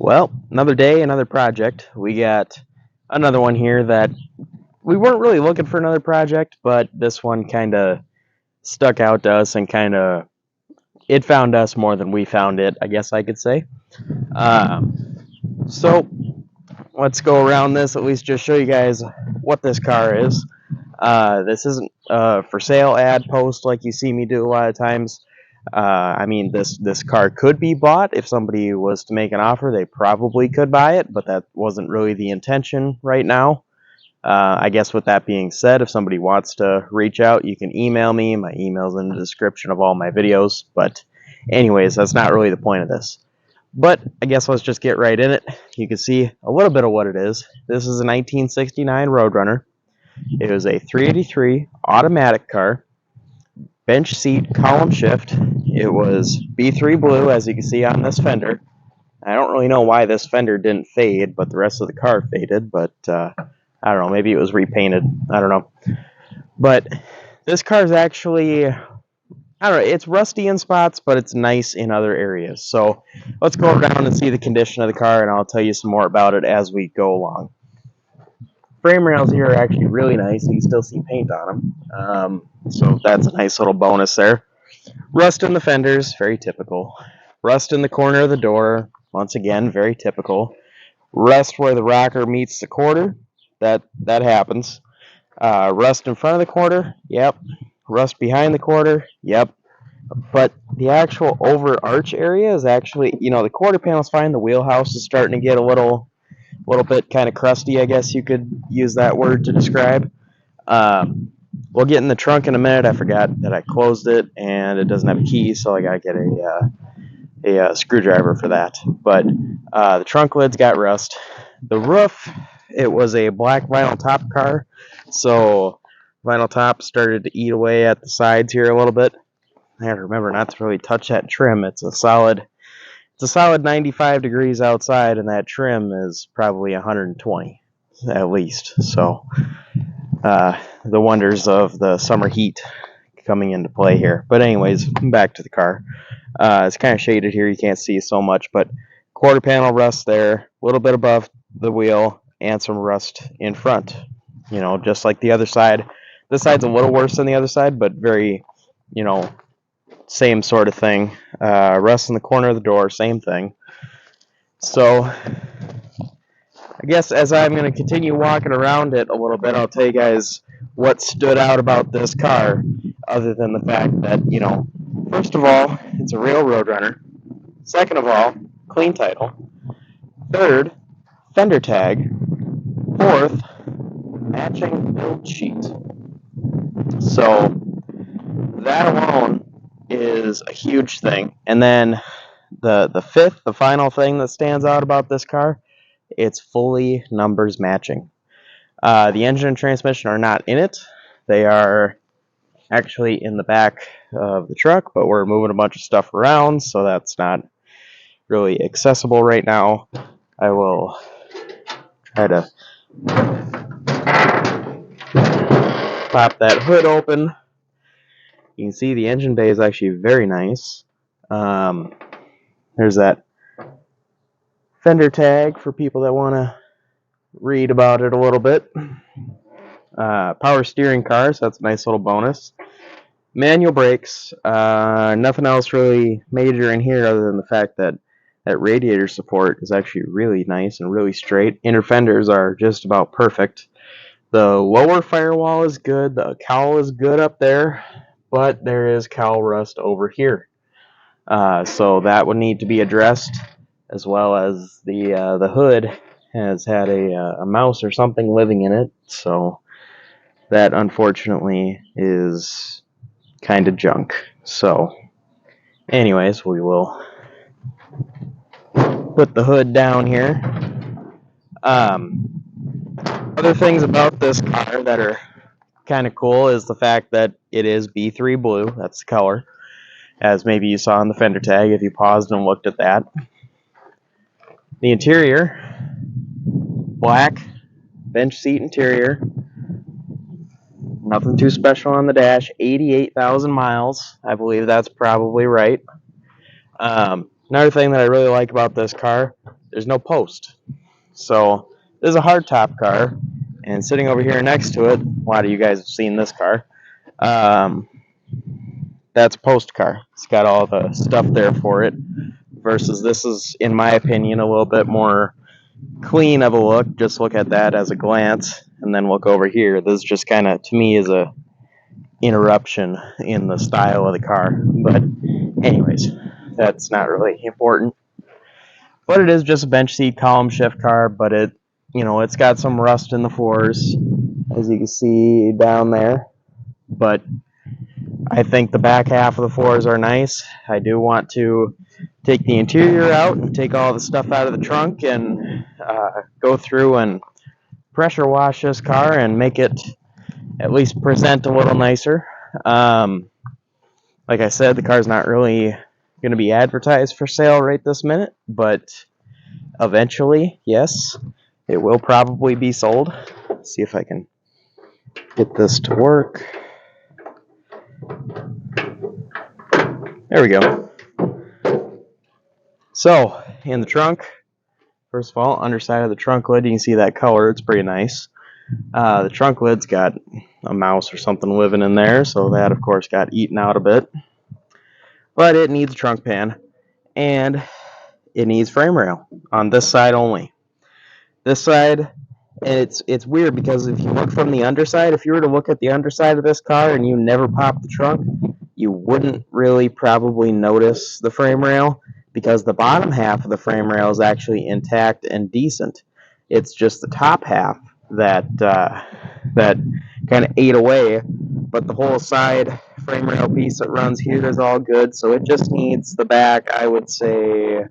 Well, another day, another project. We got another one here that we weren't really looking for another project, but this one kind of stuck out to us and it found us more than we found it, I guess I could say. So let's go around this, at least just show you guys what this car is. This isn't a for sale ad post like you see me do a lot of times. I mean, this car could be bought if somebody was to make an offer. They probably could buy it, but that wasn't really the intention right now. I guess with that being said, if somebody wants to reach out, you can email me. My email's in the description of all my videos. But anyways, that's not really the point of this. But I guess let's just get right in it. You can see a little bit of what it is. This is a 1969 Roadrunner. It was a 383 automatic car, bench seat, column shift. It was B3 blue, as you can see on this fender. I don't really know why this fender didn't fade, but the rest of the car faded. But I don't know, maybe it was repainted. I don't know. But this car is actually, I don't know, it's rusty in spots, but it's nice in other areas. So let's go around and see the condition of the car, and I'll tell you some more about it as we go along. Frame rails here are actually really nice. You can still see paint on them. So that's a nice little bonus there. Rust in the fenders, very typical. Rust in the corner of the door, once again, very typical. Rust where the rocker meets the quarter, that happens. Rust in front of the quarter, yep. Rust behind the quarter, yep. But the actual overarch area is actually, the quarter panel's fine. The wheelhouse is starting to get a little bit kind of crusty, I guess you could use that word to describe. We'll get in the trunk in a minute. I forgot that I closed it, and it doesn't have a key, so I gotta get a screwdriver for that. But the trunk lid's got rust. The roof, it was a black vinyl top car, so vinyl top started to eat away at the sides here a little bit. I have to remember not to really touch that trim. It's a solid 95 degrees outside, and that trim is probably 120 at least. So the wonders of the summer heat coming into play here. But anyways, back to the car. It's kind of shaded here. You can't see so much, but quarter panel rust there, a little bit above the wheel, and some rust in front. Just like the other side. This side's a little worse than the other side, but very, same sort of thing. Rust in the corner of the door, same thing. So I guess as I'm going to continue walking around it a little bit, I'll tell you guys what stood out about this car, other than the fact that, first of all, it's a real Roadrunner. Second of all, clean title. Third, fender tag. Fourth, matching build sheet. So that alone is a huge thing. And then the fifth, the final thing that stands out about this car, it's fully numbers matching. The engine and transmission are not in it. They are actually in the back of the truck, but we're moving a bunch of stuff around, so that's not really accessible right now. I will try to pop that hood open. You can see the engine bay is actually very nice. There's that fender tag for people that want to read about it a little bit. Power steering car, so that's a nice little bonus. Manual brakes. Nothing else really major in here other than the fact that radiator support is actually really nice and really straight. Inner fenders are just about perfect. The lower firewall is good. The cowl is good up there, but there is cowl rust over here. So that would need to be addressed, as well as the hood has had a mouse or something living in it. So that unfortunately is kind of junk. So anyways, we will put the hood down here. Other things about this car that are kind of cool is the fact that it is B3 blue. That's the color, as maybe you saw on the fender tag if you paused and looked at that. The interior, black, bench seat interior. Nothing too special on the dash. 88,000 miles. I believe that's probably right. Another thing that I really like about this car, there's no post. So this is a hardtop car, and sitting over here next to it, a lot of you guys have seen this car. That's a post car. It's got all the stuff there for it. Versus this is, in my opinion, a little bit more clean of a look. Just look at that as a glance, and then look over here. This just kind of, to me, is a interruption in the style of the car. But anyways, that's not really important. But it is just a bench seat column shift car, but it, you know, it's got some rust in the floors, as you can see down there. But I think the back half of the floors are nice. I do want to take the interior out and take all the stuff out of the trunk and go through and pressure wash this car and make it at least present a little nicer. Like I said, the car's not really going to be advertised for sale right this minute, but eventually, yes, it will probably be sold. Let's see if I can get this to work. There we go. So, in the trunk, first of all, underside of the trunk lid, you can see that color. It's pretty nice. The trunk lid's got a mouse or something living in there, so that, of course, got eaten out a bit. But it needs a trunk pan, and it needs frame rail on this side only. This side, and it's weird because if you look from the underside, if you were to look at the underside of this car and you never popped the trunk, you wouldn't really probably notice the frame rail because the bottom half of the frame rail is actually intact and decent. It's just the top half that that kind of ate away, but the whole side frame rail piece that runs here is all good, so it just needs the back, I would say,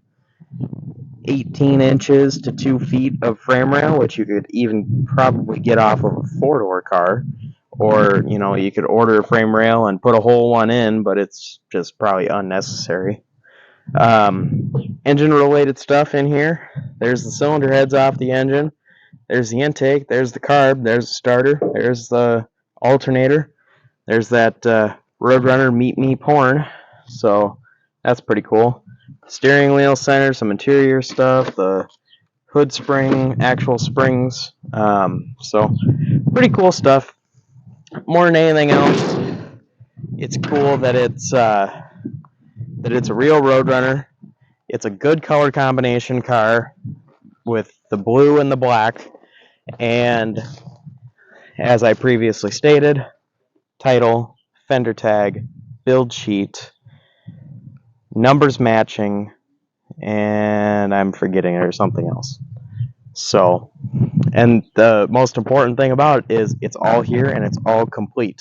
18 inches to 2 feet of frame rail, which you could even probably get off of a four-door car. Or, you know, you could order a frame rail and put a whole one in, but it's just probably unnecessary. Engine-related stuff in here. There's the cylinder heads off the engine. There's the intake. There's the carb. There's the starter. There's the alternator. There's that Roadrunner Meet Me porn. So that's pretty cool. Steering wheel center, some interior stuff, the hood spring, actual springs. So pretty cool stuff. More than anything else, it's cool that it's a real Roadrunner. It's a good color combination car with the blue and the black, and as I previously stated, title, fender tag, build sheet, numbers matching, and I'm forgetting there's something else. So, and the most important thing about it is it's all here and it's all complete.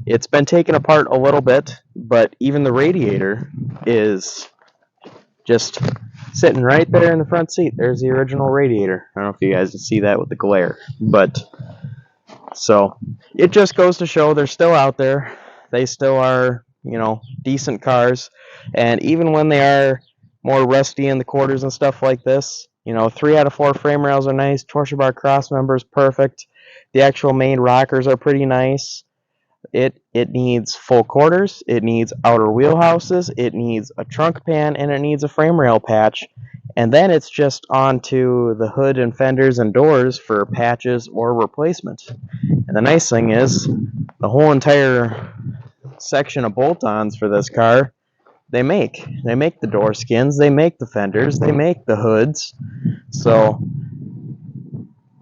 It's been taken apart a little bit, but even the radiator is just sitting right there in the front seat. There's the original radiator. I don't know if you guys can see that with the glare, but so it just goes to show they're still out there. They still are, you know, decent cars, and even when they are more rusty in the quarters and stuff like this, you know, 3 out of 4 frame rails are nice. Torsion bar cross member is perfect. The actual main rockers are pretty nice. It needs full quarters. It needs outer wheelhouses. It needs a trunk pan, and it needs a frame rail patch. And then it's just onto the hood and fenders and doors for patches or replacement. And the nice thing is, the whole entire section of bolt-ons for this car, they make the door skins, they make the fenders, they make the hoods. So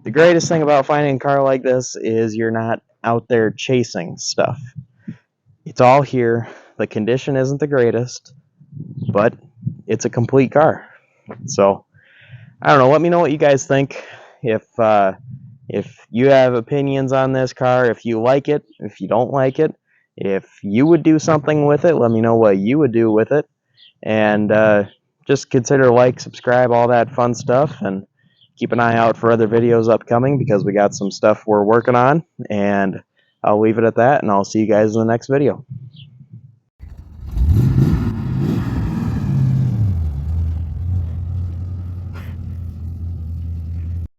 the greatest thing about finding a car like this is you're not out there chasing stuff. It's all here. The condition isn't the greatest, but it's a complete car. So I don't know, let me know what you guys think. If you have opinions on this car, if you like it, if you don't like it, if you would do something with it, let me know what you would do with it. And just consider like, subscribe, all that fun stuff, and keep an eye out for other videos upcoming because we got some stuff we're working on. And I'll leave it at that, and I'll see you guys in the next video.